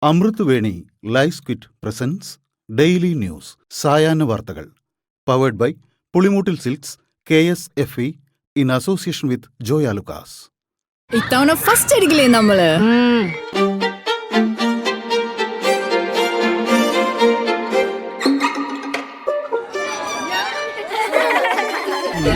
അമൃത് Veni life quit presents daily news സായാഹ്ന വാർത്തകൾ powered by Pulimoottil silks KSFE in association with Joyalukkas. ഇത്തവണ first അടിക്കില്ലേ നമ്മള്?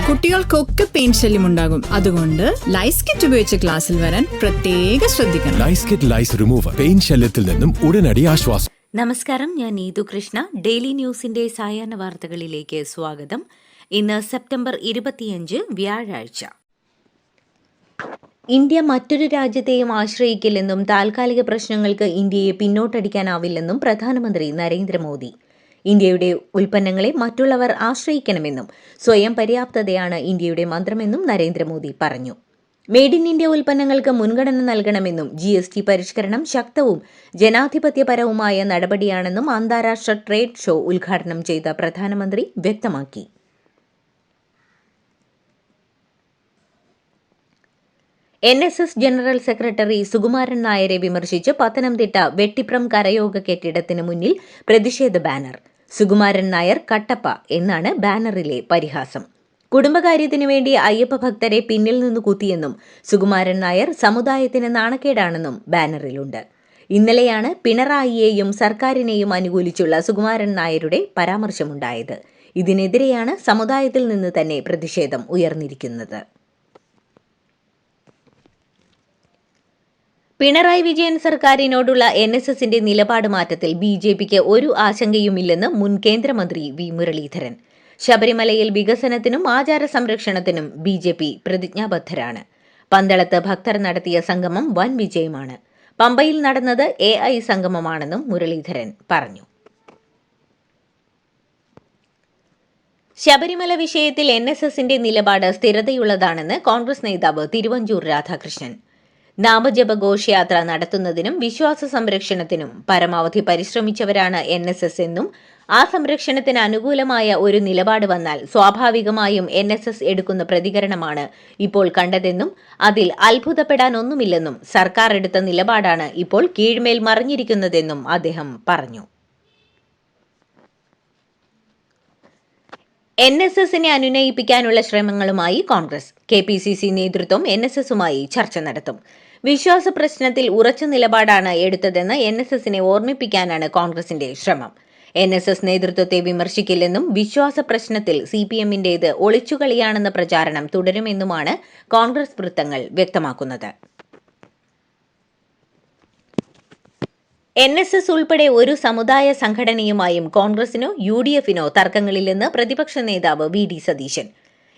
കുട്ടികൾക്കൊക്കെ പെയിൻ ശല്യം ഉണ്ടാകും. അതുകൊണ്ട് ലൈസ് കിറ്റ് ഉപയോഗിച്ച് ക്ലാസ്സിൽ വരാൻ പ്രത്യേകം ശ്രദ്ധിക്കണം. ലൈസ് കിറ്റ് ലൈസ് റിമൂവർ പെയിൻ ശല്യത്തിൽ നിന്നും ഉടനടി ആശ്വാസം. നമസ്കാരം, ഞാൻ നീതു കൃഷ്ണ. ഡെയിലി ന്യൂസിന്റെ സായാഹ്ന വാർത്തകളിലേക്ക് സ്വാഗതം. ഇന്ന് സെപ്റ്റംബർ 25 വ്യാഴാഴ്ച. ഇന്ത്യ മറ്റൊരു രാജ്യത്തെയും ആശ്രയിക്കില്ലെന്നും താൽക്കാലിക പ്രശ്നങ്ങൾക്ക് ഇന്ത്യയെ പിന്നോട്ടടിക്കാനാവില്ലെന്നും പ്രധാനമന്ത്രി നരേന്ദ്രമോദി. ഇന്ത്യയുടെ ഉൽപ്പന്നങ്ങളെ മറ്റുള്ളവർ ആശ്രയിക്കണമെന്നും സ്വയം പര്യാപ്തതയാണ് ഇന്ത്യയുടെ മന്ത്രമെന്നും നരേന്ദ്രമോദി പറഞ്ഞു. മെയ്ഡ് ഇൻ ഇന്ത്യ ഉൽപ്പന്നങ്ങൾക്ക് മുൻഗണന നൽകണമെന്നും GST പരിഷ്കരണം ശക്തവും ജനാധിപത്യപരവുമായ നടപടിയാണെന്നും അന്താരാഷ്ട്ര ട്രേഡ് ഷോ ഉദ്ഘാടനം ചെയ്ത പ്രധാനമന്ത്രി വ്യക്തമാക്കി. NSS ജനറൽ സെക്രട്ടറി സുകുമാരൻ നായരെ വിമർശിച്ച് പത്തനംതിട്ട വെട്ടിപ്രം കരയോഗ കെട്ടിടത്തിന് മുന്നിൽ പ്രതിഷേധ ബാനർ. സുകുമാരൻ നായർ കട്ടപ്പ എന്നാണ് ബാനറിലെ പരിഹാസം. കുടുംബകാര്യത്തിനു വേണ്ടി അയ്യപ്പ ഭക്തരെ പിന്നിൽ നിന്ന് കുത്തിയെന്നും സുകുമാരൻ നായർ സമുദായത്തിന് നാണക്കേടാണെന്നും ബാനറിലുണ്ട്. ഇന്നലെയാണ് പിണറായിയെയും സർക്കാരിനെയും അനുകൂലിച്ചുള്ള സുകുമാരൻ നായരുടെ പരാമർശമുണ്ടായത്. ഇതിനെതിരെയാണ് സമുദായത്തിൽ നിന്ന് തന്നെ പ്രതിഷേധം ഉയർന്നിരിക്കുന്നത്. പിണറായി വിജയൻ സർക്കാരിനോടുള്ള NSSന്റെ നിലപാട് മാറ്റത്തിൽ BJPക്ക് ഒരു ആശങ്കയുമില്ലെന്ന് മുൻ കേന്ദ്രമന്ത്രി V. മുരളീധരൻ. ശബരിമലയിൽ വികസനത്തിനും ആചാര സംരക്ഷണത്തിനും BJP പ്രതിജ്ഞാബദ്ധരാണ്. പന്തളത്ത് ഭക്തർ നടത്തിയ സംഗമം വൻ വിജയമാണ്. പമ്പയിൽ നടന്നത് AI സംഗമമാണെന്നും മുരളീധരൻ പറഞ്ഞു. ശബരിമല വിഷയത്തിൽ NSSന്റെ നിലപാട് സ്ഥിരതയുള്ളതാണെന്ന് കോൺഗ്രസ് നേതാവ് തിരുവഞ്ചൂർ രാധാകൃഷ്ണൻ. നാമജപ ഘോഷയാത്ര നടത്തുന്നതിനും വിശ്വാസ സംരക്ഷണത്തിനും പരമാവധി പരിശ്രമിച്ചവരാണ് NSS എന്നും ആ സംരക്ഷണത്തിന് അനുകൂലമായ ഒരു നിലപാട് വന്നാൽ സ്വാഭാവികമായും NSS എടുക്കുന്ന പ്രതികരണമാണ് ഇപ്പോൾ കണ്ടതെന്നും അതിൽ അത്ഭുതപ്പെടാനൊന്നുമില്ലെന്നും സർക്കാർ എടുത്ത നിലപാടാണ് ഇപ്പോൾ കീഴ്മേൽ മറിഞ്ഞിരിക്കുന്നതെന്നും അദ്ദേഹം പറഞ്ഞു. NSSനെ അനുനയിപ്പിക്കാനുള്ള ശ്രമങ്ങളുമായി കോൺഗ്രസ്. KPCC നേതൃത്വം NSSുമായി ചർച്ച നടത്തും. വിശ്വാസ പ്രശ്നത്തിൽ ഉറച്ച നിലപാടാണ് എടുത്തതെന്ന് NSSനെ ഓർമ്മിപ്പിക്കാനാണ് കോൺഗ്രസിന്റെ ശ്രമം. NSS നേതൃത്വത്തെ വിമർശിക്കില്ലെന്നും വിശ്വാസ പ്രശ്നത്തിൽ CPMന്റേത് ഒളിച്ചുകളിയാണെന്ന പ്രചാരണം തുടരുമെന്നുമാണ് കോൺഗ്രസ് വൃത്തങ്ങൾ വ്യക്തമാക്കുന്നത്. NSS ഉൾപ്പെടെ ഒരു സമുദായ സംഘടനയുമായും കോൺഗ്രസിനോ UDFനോ തർക്കങ്ങളില്ലെന്ന് പ്രതിപക്ഷ നേതാവ് VD സതീശൻ.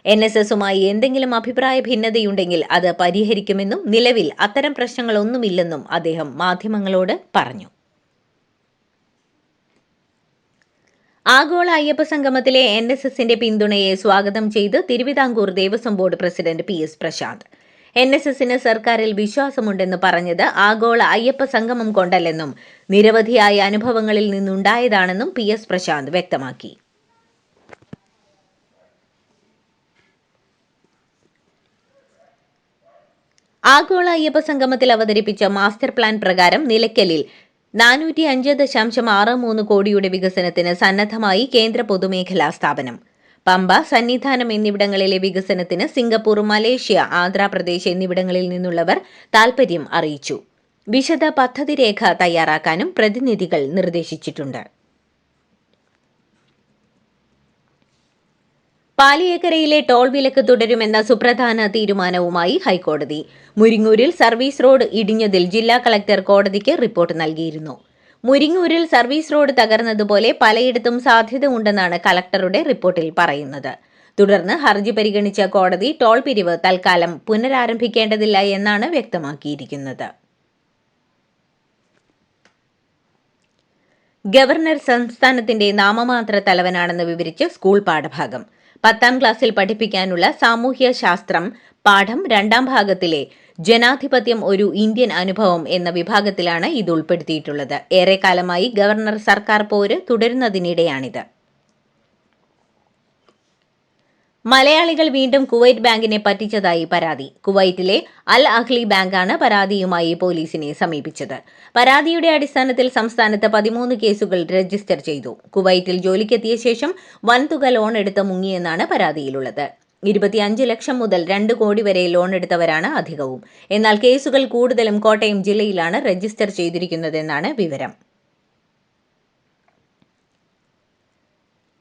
NSSുമായി എന്തെങ്കിലും അഭിപ്രായ ഭിന്നതയുണ്ടെങ്കിൽ അത് പരിഹരിക്കുമെന്നും നിലവിൽ അത്തരം പ്രശ്നങ്ങളൊന്നുമില്ലെന്നും അദ്ദേഹം മാധ്യമങ്ങളോട് പറഞ്ഞു. ആഗോള അയ്യപ്പ സംഗമത്തിലെ NSSന്റെ പിന്തുണയെ സ്വാഗതം ചെയ്ത് Thiruvithamkoor Devaswom board president PS Prashanth. NSSന് സർക്കാരിൽ വിശ്വാസമുണ്ടെന്ന് പറഞ്ഞത് ആഗോള അയ്യപ്പ സംഗമം കൊണ്ടല്ലെന്നും നിരവധിയായ അനുഭവങ്ങളിൽ നിന്നുണ്ടായതാണെന്നും PS പ്രശാന്ത് വ്യക്തമാക്കി. ആഗോള അയ്യപ്പ സംഗമത്തിൽ അവതരിപ്പിച്ച മാസ്റ്റർ പ്ലാൻ പ്രകാരം നിലയ്ക്കലിൽ 405.63 കോടിയുടെ വികസനത്തിന് സന്നദ്ധമായി കേന്ദ്ര പൊതുമേഖലാ സ്ഥാപനം. പമ്പ, സന്നിധാനം എന്നിവിടങ്ങളിലെ വികസനത്തിന് സിംഗപ്പൂർ, മലേഷ്യ, ആന്ധ്രാപ്രദേശ് എന്നിവിടങ്ങളിൽ നിന്നുള്ളവർ താൽപര്യം അറിയിച്ചു. വിശദ പദ്ധതി രേഖ തയ്യാറാക്കാനും പ്രതിനിധികൾ നിർദ്ദേശിച്ചിട്ടുണ്ട്. പാലിയേക്കരയിലെ ടോൾ വിലക്ക് തുടരുമെന്ന സുപ്രധാന തീരുമാനവുമായി ഹൈക്കോടതി. മുരിങ്ങൂരിൽ സർവീസ് റോഡ് ഇടിഞ്ഞതിൽ ജില്ലാ കളക്ടർ കോടതിക്ക് റിപ്പോർട്ട് നൽകിയിരുന്നു. മുരിങ്ങൂരിൽ സർവീസ് റോഡ് തകർന്നതുപോലെ പലയിടത്തും സാധ്യത ഉണ്ടെന്നാണ് കളക്ടറുടെ റിപ്പോർട്ടിൽ പറയുന്നത്. തുടർന്ന് ഹർജി പരിഗണിച്ച കോടതി ടോൾ പിരിവ് തൽക്കാലം പുനരാരംഭിക്കേണ്ടതില്ല എന്നാണ് വ്യക്തമാക്കിയിരിക്കുന്നത്. ഗവർണർ സംസ്ഥാനത്തിന്റെ നാമമാത്ര തലവനാണെന്ന് വിവരിച്ച് സ്കൂൾ പാഠഭാഗം. 10ാം ക്ലാസ്സിൽ പഠിപ്പിക്കാനുള്ള സാമൂഹ്യ ശാസ്ത്രം പാഠം 2ാം ഭാഗത്തിലെ ജനാധിപത്യം ഒരു ഇന്ത്യൻ അനുഭവം എന്ന വിഭാഗത്തിലാണ് ഇത് ഉൾപ്പെടുത്തിയിട്ടുള്ളത്. ഏറെക്കാലമായി ഗവർണർ സർക്കാർ പോര് തുടരുന്നതിനിടെയാണിത്. മലയാളികൾ വീണ്ടും കുവൈറ്റ് ബാങ്കിനെ പറ്റിച്ചതായി പരാതി. കുവൈറ്റിലെ അൽ അഹ്ലി ബാങ്കാണ് പരാതിയുമായി പോലീസിനെ സമീപിച്ചത്. പരാതിയുടെ അടിസ്ഥാനത്തിൽ സംസ്ഥാനത്ത് 13 കേസുകൾ രജിസ്റ്റർ ചെയ്തു. കുവൈറ്റിൽ ജോലിക്കെത്തിയ ശേഷം വൻതുക ലോൺ എടുത്ത് മുങ്ങിയെന്നാണ് പരാതിയിലുള്ളത്. 25 ലക്ഷം മുതൽ 2 കോടി വരെ ലോൺ എടുത്തവരാണ് അധികവും. എന്നാൽ കേസുകൾ കൂടുതലും കോട്ടയം ജില്ലയിലാണ് രജിസ്റ്റർ ചെയ്തിരിക്കുന്നതെന്നാണ് വിവരം.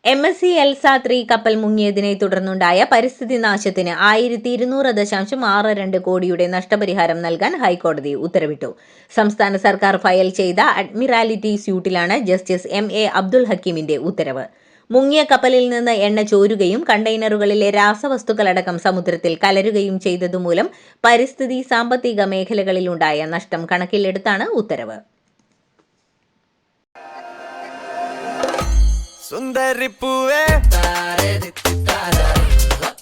MSC എൽസ 3 കപ്പൽ മുങ്ങിയതിനെ തുടർന്നുണ്ടായ പരിസ്ഥിതി നാശത്തിന് 1200.62 കോടിയുടെ നഷ്ടപരിഹാരം നൽകാൻ ഹൈക്കോടതി ഉത്തരവിട്ടു. സംസ്ഥാന സർക്കാർ ഫയൽ ചെയ്ത അഡ്മിറാലിറ്റി സ്യൂട്ടിലാണ് ജസ്റ്റിസ് MA അബ്ദുൽ ഹക്കീമിന്റെ ഉത്തരവ്. മുങ്ങിയ കപ്പലിൽ നിന്ന് എണ്ണ ചോരുകയും കണ്ടെയ്നറുകളിലെ രാസവസ്തുക്കളടക്കം സമുദ്രത്തിൽ കലരുകയും ചെയ്തതുമൂലം പരിസ്ഥിതി സാമ്പത്തിക മേഖലകളിലുണ്ടായ നഷ്ടം കണക്കിലെടുത്താണ് ഉത്തരവ്. സുന്ദരിപ്പൂവേ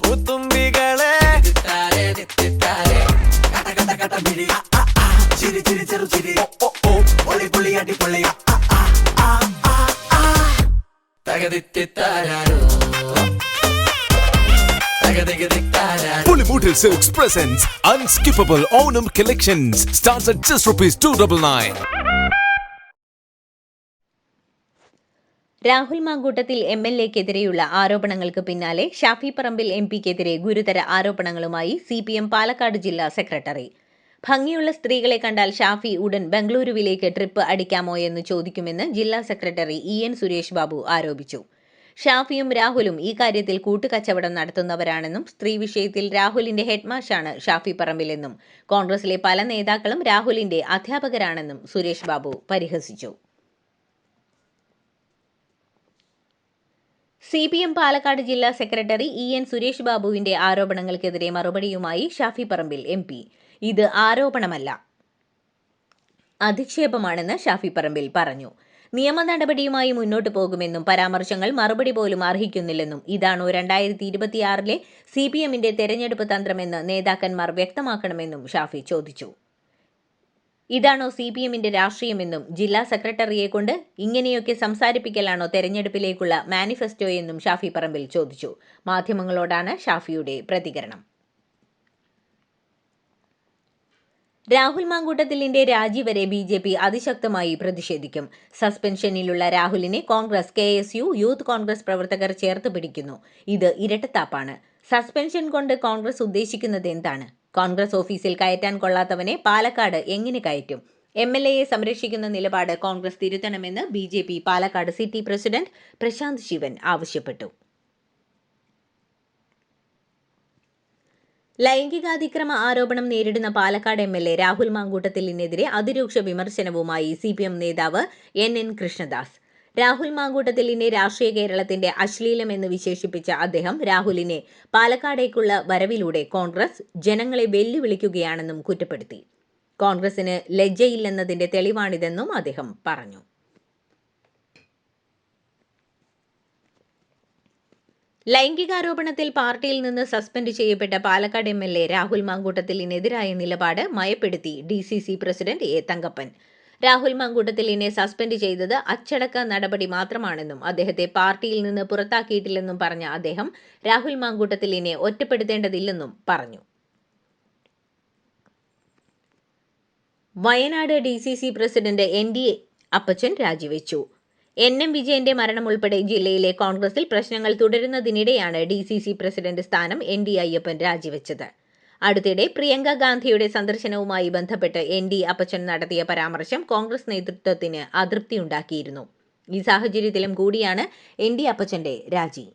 പൂത്തുമ്പികളെ ചിരി ചിരി ചെറു ചിരി പൊളി പൊളി അടിപൊളി Pulimutil Silks presents Unskippable Onam Collections. Starts at just ₹299. Rahul Mamkootathil MLAക്കെതിരെയുള്ള ആരോപണങ്ങൾക്ക് പിന്നാലെ ഷാഫി പറമ്പിൽ MPക്കെതിരെ ഗുരുതര ആരോപണങ്ങളുമായി CPM പാലക്കാട് ജില്ലാ സെക്രട്ടറി. ഭംഗിയുള്ള സ്ത്രീകളെ കണ്ടാൽ ഷാഫി ഉടൻ ബംഗളൂരുവിലേക്ക് ട്രിപ്പ് അടിക്കാമോ എന്ന് ചോദിക്കുമെന്ന് ജില്ലാ സെക്രട്ടറി EN സുരേഷ് ബാബു ആരോപിച്ചു. ഷാഫിയും രാഹുലും ഈ കാര്യത്തിൽ കൂട്ടുകച്ചവടം നടത്തുന്നവരാണെന്നും സ്ത്രീ വിഷയത്തിൽ രാഹുലിന്റെ ഹെഡ്മാഷാണ് ഷാഫി പറമ്പിലെന്നും കോൺഗ്രസിലെ പല നേതാക്കളും രാഹുലിന്റെ അധ്യാപകരാണെന്നും സുരേഷ് ബാബു പരിഹസിച്ചു. CPM പാലക്കാട് ജില്ലാ സെക്രട്ടറി EN സുരേഷ് ബാബുവിന്റെ ആരോപണങ്ങൾക്കെതിരെ മറുപടിയുമായി ഷാഫി പറമ്പിൽ MP. ഇത് ആരോപണമല്ല, അധിക്ഷേപമാണെന്ന് ഷാഫി പറമ്പിൽ പറഞ്ഞു. നിയമ നടപടിയുമായി മുന്നോട്ടു പോകുമെന്നും പരാമർശങ്ങൾ മറുപടി പോലും അർഹിക്കുന്നില്ലെന്നും ഇതാണോ 2026 CPMന്റെ തെരഞ്ഞെടുപ്പ് തന്ത്രമെന്ന് നേതാക്കന്മാർ വ്യക്തമാക്കണമെന്നും ഷാഫി ചോദിച്ചു. ഇതാണോ CPMന്റെ രാഷ്ട്രീയമെന്നും ജില്ലാ സെക്രട്ടറിയെ കൊണ്ട് ഇങ്ങനെയൊക്കെ സംസാരിപ്പിക്കലാണോ തെരഞ്ഞെടുപ്പിലേക്കുള്ള മാനിഫെസ്റ്റോയെന്നും ഷാഫി പറമ്പിൽ ചോദിച്ചു. മാധ്യമങ്ങളോടാണ് ഷാഫിയുടെ പ്രതികരണം. രാഹുൽ മാങ്കൂട്ടത്തിലിന്റെ രാജി വരെ BJP അതിശക്തമായി പ്രതിഷേധിക്കും. സസ്പെൻഷനിലുള്ള രാഹുലിനെ കോൺഗ്രസ്, KSU, യൂത്ത് കോൺഗ്രസ് പ്രവർത്തകർ ചേർത്ത് പിടിക്കുന്നു. ഇത് ഇരട്ടത്താപ്പാണ്. സസ്പെൻഷൻ കൊണ്ട് കോൺഗ്രസ് ഉദ്ദേശിക്കുന്നത് എന്താണ്? കോൺഗ്രസ് ഓഫീസിൽ കയറ്റാൻ കൊള്ളാത്തവനെ പാലക്കാട് എങ്ങനെ കയറ്റും? MLAയെ സംരക്ഷിക്കുന്ന നിലപാട് കോൺഗ്രസ് തിരുത്തണമെന്ന് BJP Palakkad city president Prashanth Sivan ആവശ്യപ്പെട്ടു. ലൈംഗികാതിക്രമ ആരോപണം നേരിടുന്ന പാലക്കാട് MLA രാഹുൽ മാങ്കൂട്ടത്തിലിനെതിരെ അതിരൂക്ഷ വിമർശനവുമായി CPM നേതാവ് NN കൃഷ്ണദാസ്. രാഹുൽ മാങ്കൂട്ടത്തിലിനെ രാഷ്ട്രീയ കേരളത്തിന്റെ അശ്ലീലം എന്ന് വിശേഷിപ്പിച്ച അദ്ദേഹം രാഹുലിനെ പാലക്കാടേക്കുള്ള വരവിലൂടെ കോൺഗ്രസ് ജനങ്ങളെ വെല്ലുവിളിക്കുകയാണെന്നും കുറ്റപ്പെടുത്തി. കോൺഗ്രസിന് ലജ്ജയില്ലെന്നതിന്റെ തെളിവാണിതെന്നും അദ്ദേഹം പറഞ്ഞു. ലൈംഗികാരോപണത്തിൽ പാർട്ടിയിൽ നിന്ന് സസ്പെൻഡ് ചെയ്യപ്പെട്ട പാലക്കാട് MLA രാഹുൽ മാങ്കൂട്ടത്തിലിനെതിരായ നിലപാട് മയപ്പെടുത്തി DCC president A Thankappan. Rahul മാങ്കൂട്ടത്തിലിനെ സസ്പെൻഡ് ചെയ്തത് അച്ചടക്ക നടപടി മാത്രമാണെന്നും അദ്ദേഹത്തെ പാർട്ടിയിൽ നിന്ന് പുറത്താക്കിയിട്ടില്ലെന്നും പറഞ്ഞ അദ്ദേഹം രാഹുൽ മാങ്കൂട്ടത്തിലിനെ ഒറ്റപ്പെടുത്തേണ്ടതില്ലെന്നും പറഞ്ഞു. വയനാട് DCC പ്രസിഡന്റ് ND അപ്പച്ചൻ രാജിവെച്ചു. NM വിജയന്റെ മരണം ഉൾപ്പെടെ ജില്ലയിലെ കോൺഗ്രസിൽ പ്രശ്നങ്ങൾ തുടരുന്നതിനിടെയാണ് DCC പ്രസിഡന്റ് സ്ഥാനം ND അയ്യപ്പൻ രാജിവെച്ചത്. അടുത്തിടെ പ്രിയങ്ക ഗാന്ധിയുടെ സന്ദർശനവുമായി ബന്ധപ്പെട്ട് ND അപ്പച്ചൻ നടത്തിയ പരാമർശം കോൺഗ്രസ് നേതൃത്വത്തിന് അതൃപ്തിയുണ്ടാക്കിയിരുന്നു. ഈ സാഹചര്യത്തിലും കൂടിയാണ് ND അപ്പച്ചന്റെ രാജി.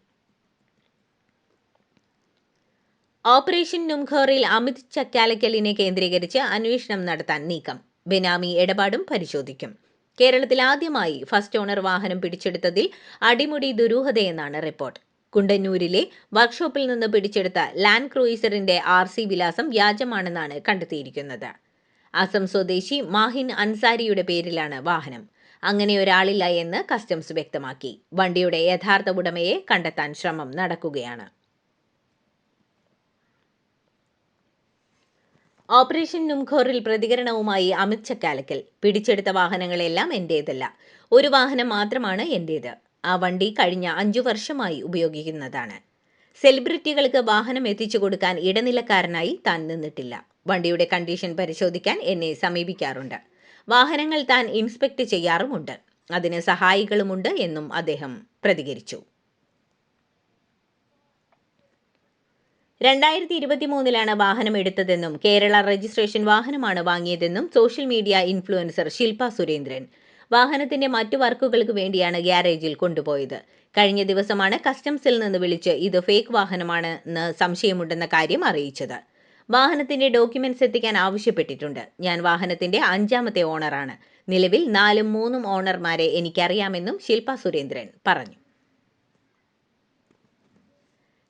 ഓപ്പറേഷൻ നുംഖോറിൽ അമിത് ചക്കാലക്കലിനെ കേന്ദ്രീകരിച്ച് അന്വേഷണം നടത്താൻ നീക്കം. ബെനാമി ഇടപാടും പരിശോധിക്കും. കേരളത്തിൽ ആദ്യമായി ഫസ്റ്റ് ഓണർ വാഹനം പിടിച്ചെടുത്തതിൽ അടിമുടി ദുരൂഹതയെന്നാണ് റിപ്പോർട്ട്. കുണ്ടന്നൂരിലെ വർക്ക്ഷോപ്പിൽ നിന്ന് പിടിച്ചെടുത്ത ലാൻഡ് ക്രൂയിസറിന്റെ RC വിലാസം വ്യാജമാണെന്നാണ് കണ്ടെത്തിയിരിക്കുന്നത്. അസം സ്വദേശി മാഹിൻ അൻസാരിയുടെ പേരിലാണ് വാഹനം. അങ്ങനെ ഒരാളില്ല എന്ന് കസ്റ്റംസ് വ്യക്തമാക്കി. വണ്ടിയുടെ യഥാർത്ഥ ഉടമയെ കണ്ടെത്താൻ ശ്രമം നടക്കുകയാണ്. ഓപ്പറേഷൻ നുംഖോറിൽ പ്രതികരണവുമായി അമിത് ചക്കാലക്കൽ. പിടിച്ചെടുത്ത വാഹനങ്ങളെല്ലാം എന്റേതല്ല, ഒരു വാഹനം മാത്രമാണ് എന്റേത്. ആ വണ്ടി കഴിഞ്ഞ 5 വർഷമായി ഉപയോഗിക്കുന്നതാണ്. സെലിബ്രിറ്റികൾക്ക് വാഹനം എത്തിച്ചു കൊടുക്കാൻ ഇടനിലക്കാരനായി താൻ നിന്നിട്ടില്ല. വണ്ടിയുടെ കണ്ടീഷൻ പരിശോധിക്കാൻ എന്നെ സമീപിക്കാറുണ്ട്. വാഹനങ്ങൾ താൻ ഇൻസ്പെക്ട് ചെയ്യാറുമുണ്ട്. അതിന് സഹായികളുമുണ്ട് എന്നും അദ്ദേഹം പ്രതികരിച്ചു. 2023 വാഹനം എടുത്തതെന്നും കേരള രജിസ്ട്രേഷൻ വാഹനമാണ് വാങ്ങിയതെന്നും സോഷ്യൽ മീഡിയ ഇൻഫ്ലുവൻസർ ശില്പ സുരേന്ദ്രൻ. വാഹനത്തിന്റെ മറ്റു വർക്കുകൾക്ക് വേണ്ടിയാണ് ഗ്യാരേജിൽ കൊണ്ടുപോയത്. കഴിഞ്ഞ ദിവസമാണ് കസ്റ്റംസിൽ നിന്ന് വിളിച്ച് ഇത് ഫേക്ക് വാഹനമാണെന്ന് സംശയമുണ്ടെന്ന കാര്യം അറിയിച്ചത്. വാഹനത്തിന്റെ ഡോക്യുമെന്റ്സ് എത്തിക്കാൻ ആവശ്യപ്പെട്ടിട്ടുണ്ട്. ഞാൻ വാഹനത്തിന്റെ 5ാമത്തെ ഓണറാണ്. നിലവിൽ 4ഉം 3ഉം ഓണർമാരെ എനിക്കറിയാമെന്നും ശില്പ സുരേന്ദ്രൻ പറഞ്ഞു.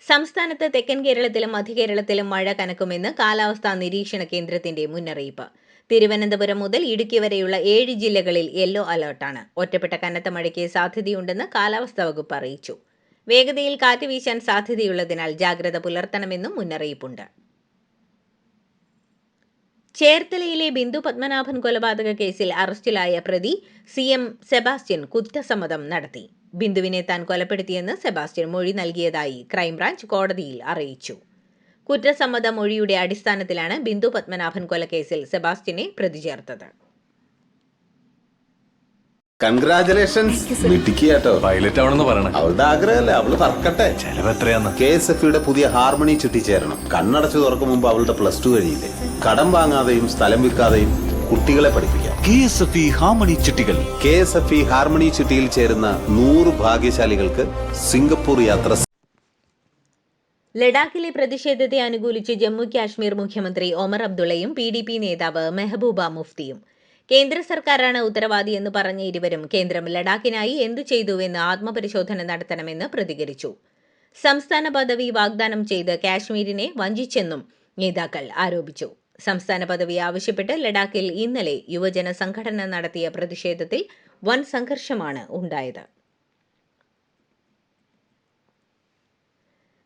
സംസ്ഥാനത്ത് തെക്കൻ കേരളത്തിലും മധ്യകേരളത്തിലും മഴ കനക്കുമെന്ന് കാലാവസ്ഥാ നിരീക്ഷണ കേന്ദ്രത്തിന്റെ മുന്നറിയിപ്പ്. തിരുവനന്തപുരം മുതൽ ഇടുക്കി വരെയുള്ള 7 ജില്ലകളിൽ യെല്ലോ അലർട്ടാണ്. ഒറ്റപ്പെട്ട കനത്ത മഴയ്ക്ക് സാധ്യതയുണ്ടെന്ന് കാലാവസ്ഥാ വകുപ്പ് അറിയിച്ചു. വേഗതയിൽ കാറ്റ് വീശാൻ സാധ്യതയുള്ളതിനാൽ ജാഗ്രത പുലർത്തണമെന്നും മുന്നറിയിപ്പുണ്ട്. ചേർത്തലയിലെ ബിന്ദു പത്മനാഭൻ കൊലപാതക കേസിൽ അറസ്റ്റിലായ പ്രതി CM സെബാസ്റ്റ്യൻ കുറ്റസമ്മതം നടത്തി. ബിന്ദുവിനെ താൻ കൊലപ്പെടുത്തിയെന്ന് സെബാസ്റ്റ്യൻ മൊഴി നൽകിയതായി ക്രൈംബ്രാഞ്ച് കോടതിയിൽ അറിയിച്ചു. കുറ്റസമ്മത മൊഴിയുടെ അടിസ്ഥാനത്തിലാണ് ബിന്ദു പത്മനാഭൻ കൊലക്കേസിൽ സെബാസ്റ്റ്യനെ പ്രതി ചേർത്തത്. കൺഗ്രാചുലേഷൻസ് മിടുക്കിയാട്ടോ. പൈലറ്റ് ആവണമെന്ന് പറയണേ. അവളുടെ ആഗ്രഹമല്ലേ, അവള് പറക്കട്ടെ. ചെലവ് എത്രയാന്ന്? KSFEയുടെ പുതിയ ഹാർമണി ചിട്ടി ചേരണം. കണ്ണടച്ചു തുറക്കും മുമ്പ് അവളുടെ +2 കഴിയില്ലേ. കടം വാങ്ങാതെയും സ്ഥലം വിൽക്കാതെയും കുട്ടികളെ പഠിപ്പിക്കാം. KSFE ഹാർമണി ചിട്ടികൾ. KSFE ഹാർമണി ചിട്ടിയിൽ ചേരുന്ന 100 ഭാഗ്യശാലികൾക്ക് സിംഗപ്പൂർ യാത്ര. ലഡാക്കിലെ പ്രതിഷേധത്തെ അനുകൂലിച്ച് ജമ്മു കാശ്മീർ മുഖ്യമന്ത്രി ഒമർ അബ്ദുള്ളയും PDP നേതാവ് മെഹബൂബ മുഫ്തിയും. കേന്ദ്ര സർക്കാരാണ് ഉത്തരവാദിയെന്ന് പറഞ്ഞ ഇരുവരും കേന്ദ്രം ലഡാക്കിനായി എന്തു ചെയ്തുവെന്ന് ആത്മപരിശോധന നടത്തണമെന്ന് പ്രതികരിച്ചു. സംസ്ഥാന പദവി വാഗ്ദാനം ചെയ്ത് കാശ്മീരിനെ വഞ്ചിച്ചെന്നും നേതാക്കൾ ആരോപിച്ചു. സംസ്ഥാന പദവി ആവശ്യപ്പെട്ട് ലഡാക്കിൽ ഇന്നലെ യുവജന സംഘടന നടത്തിയ പ്രതിഷേധത്തിൽ വൻ സംഘർഷമാണ് ഉണ്ടായത്.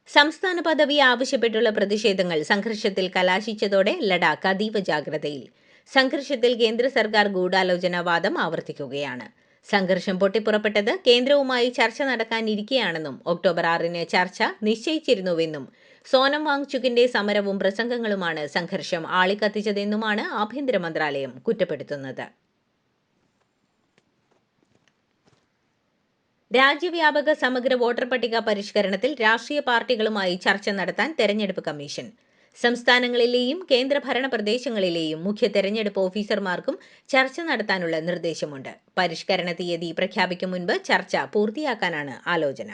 സംസ്ഥാന പദവി ആവശ്യപ്പെട്ടുള്ള പ്രതിഷേധങ്ങൾ സംഘർഷത്തിൽ കലാശിച്ചതോടെ ലഡാക്ക് അതീവ ജാഗ്രതയിൽ. സംഘർഷത്തിൽ കേന്ദ്ര സർക്കാർ ഗൂഢാലോചനാവാദം ആവർത്തിക്കുകയാണ്. സംഘർഷം പൊട്ടിപ്പുറപ്പെട്ടത് കേന്ദ്രവുമായി ചർച്ച നടക്കാനിരിക്കെയാണെന്നും ഒക്ടോബർ 6 ചർച്ച നിശ്ചയിച്ചിരുന്നുവെന്നും സോനം വാങ്ചുക്കിന്റെ സമരവും പ്രസംഗങ്ങളുമാണ് സംഘർഷം ആളിക്കത്തിച്ചതെന്നുമാണ് ആഭ്യന്തര മന്ത്രാലയം കുറ്റപ്പെടുത്തുന്നത്. രാജ്യവ്യാപക സമഗ്ര വോട്ടർ പട്ടിക പരിഷ്കരണത്തിൽ രാഷ്ട്രീയ പാർട്ടികളുമായി ചർച്ച നടത്താൻ തെരഞ്ഞെടുപ്പ് കമ്മീഷൻ. സംസ്ഥാനങ്ങളിലെയും കേന്ദ്രഭരണ പ്രദേശങ്ങളിലെയും മുഖ്യ തെരഞ്ഞെടുപ്പ് ഓഫീസർമാർക്കും ചർച്ച നടത്താനുള്ള നിർദ്ദേശമുണ്ട്. പരിഷ്കരണ തീയതി പ്രഖ്യാപിക്കും മുൻപ് ചർച്ച പൂർത്തിയാക്കാനാണ് ആലോചന.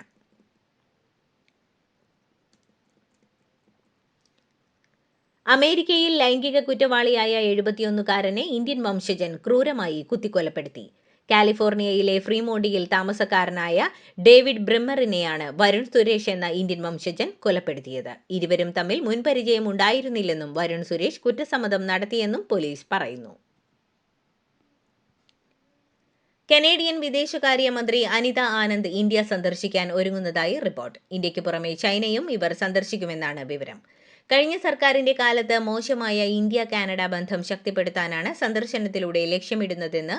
അമേരിക്കയിൽ ലൈംഗിക കുറ്റവാളിയായ 71കാരനെ ഇന്ത്യൻ വംശജൻ ക്രൂരമായി കുത്തിക്കൊലപ്പെടുത്തി. കാലിഫോർണിയയിലെ ഫ്രീമോണ്ടിയിൽ താമസക്കാരനായ ഡേവിഡ് ബ്രിമ്മറിനെയാണ് വരുൺ സുരേഷ് എന്ന ഇന്ത്യൻ വംശജൻ കൊലപ്പെടുത്തിയത്. ഇരുവരും തമ്മിൽ മുൻപരിചയം ഉണ്ടായിരുന്നില്ലെന്നും വരുൺ സുരേഷ് കുറ്റസമ്മതം നടത്തിയെന്നും പോലീസ് പറയുന്നു. കനേഡിയൻ വിദേശകാര്യമന്ത്രി അനിത ആനന്ദ് ഇന്ത്യ സന്ദർശിക്കാൻ ഒരുങ്ങുന്നതായി റിപ്പോർട്ട്. ഇന്ത്യയ്ക്ക് പുറമെ ചൈനയും ഇവർ സന്ദർശിക്കുമെന്നാണ് വിവരം. കഴിഞ്ഞ സർക്കാരിന്റെ കാലത്ത് മോശമായ ഇന്ത്യ കാനഡ ബന്ധം ശക്തിപ്പെടുത്താനാണ് സന്ദർശനത്തിലൂടെ ലക്ഷ്യമിടുന്നതെന്ന്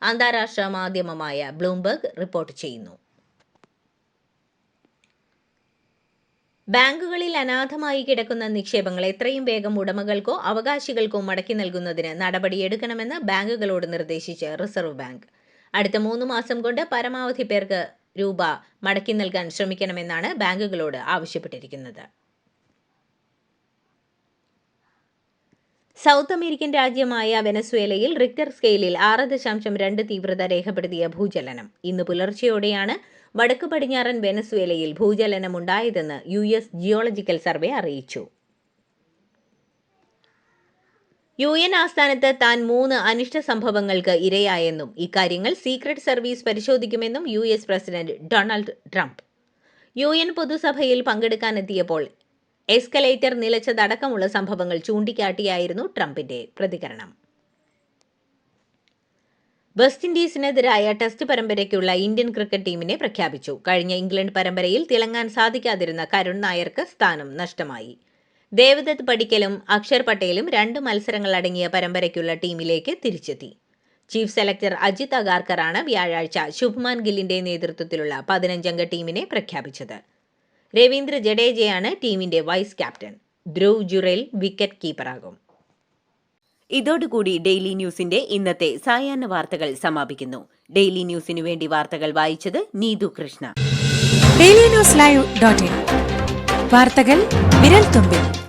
അന്താരാഷ്ട്ര മാധ്യമമായ ബ്ലൂംബർഗ് റിപ്പോർട്ട് ചെയ്യുന്നു. ബാങ്കുകളിൽ അനാഥമായി കിടക്കുന്ന നിക്ഷേപങ്ങൾ എത്രയും വേഗം ഉടമകൾക്കോ അവകാശികൾക്കോ മടക്കി നൽകുന്നതിന് നടപടിയെടുക്കണമെന്ന് ബാങ്കുകളോട് നിർദ്ദേശിച്ച് റിസർവ് ബാങ്ക്. അടുത്ത 3 മാസം കൊണ്ട് പരമാവധി പേർക്ക് രൂപ മടക്കി നൽകാൻ ശ്രമിക്കണമെന്നാണ് ബാങ്കുകളോട് ആവശ്യപ്പെട്ടിരിക്കുന്നത്. സൗത്ത് അമേരിക്കൻ രാജ്യമായ വെനസ്വേലയിൽ റിക്ടർ സ്കെയിലിൽ 6.2 തീവ്രത രേഖപ്പെടുത്തിയ ഭൂചലനം. ഇന്ന് പുലർച്ചെയോടെയാണ് വടക്ക് പടിഞ്ഞാറൻ വെനസ്വേലയിൽ ഭൂചലനമുണ്ടായതെന്ന് US ജിയോളജിക്കൽ സർവേ അറിയിച്ചു. UN ആസ്ഥാനത്ത് താൻ 3 അനിഷ്ട സംഭവങ്ങൾക്ക് ഇരയായെന്നും ഇക്കാര്യങ്ങൾ സീക്രട്ട് സർവീസ് പരിശോധിക്കുമെന്നും US president Donald Trump. UN പൊതുസഭയിൽ പങ്കെടുക്കാനെത്തിയപ്പോൾ എസ്കലേറ്റർ നിലച്ചതടക്കമുള്ള സംഭവങ്ങൾ ചൂണ്ടിക്കാട്ടിയായിരുന്നു ട്രംപിന്റെ പ്രതികരണം. വെസ്റ്റ് ഇൻഡീസിനെതിരായ ടെസ്റ്റ് പരമ്പരയ്ക്കുള്ള ഇന്ത്യൻ ക്രിക്കറ്റ് ടീമിനെ പ്രഖ്യാപിച്ചു. കഴിഞ്ഞ ഇംഗ്ലണ്ട് പരമ്പരയിൽ തിളങ്ങാൻ സാധിക്കാതിരുന്ന കരുൺ നായർക്ക് സ്ഥാനം നഷ്ടമായി. ദേവദത്ത് പടിക്കലും അക്ഷർ പട്ടേലും 2 മത്സരങ്ങൾ അടങ്ങിയ പരമ്പരയ്ക്കുള്ള ടീമിലേക്ക് തിരിച്ചെത്തി. ചീഫ് സെലക്ടർ അജിത് അഗാർക്കറാണ് വ്യാഴാഴ്ച ശുഭ്മാൻ ഗില്ലിന്റെ നേതൃത്വത്തിലുള്ള 15 അംഗ ടീമിനെ പ്രഖ്യാപിച്ചത്. രവീന്ദ്ര ജഡേജയാണ് ടീമിന്റെ vice captain. Dhruv Jurel wicket കീപ്പറാകും. ഇതോടുകൂടി ഡെയിലി ന്യൂസിന്റെ ഇന്നത്തെ സായാഹ്ന വാർത്തകൾ സമാപിക്കുന്നു. ഡെയിലി ന്യൂസിനു വേണ്ടി വാർത്തകൾ വായിച്ചത് നീതു കൃഷ്ണ. DailyNewsLive.in വാർത്തകൾ വിരൽ തുമ്പിൽ.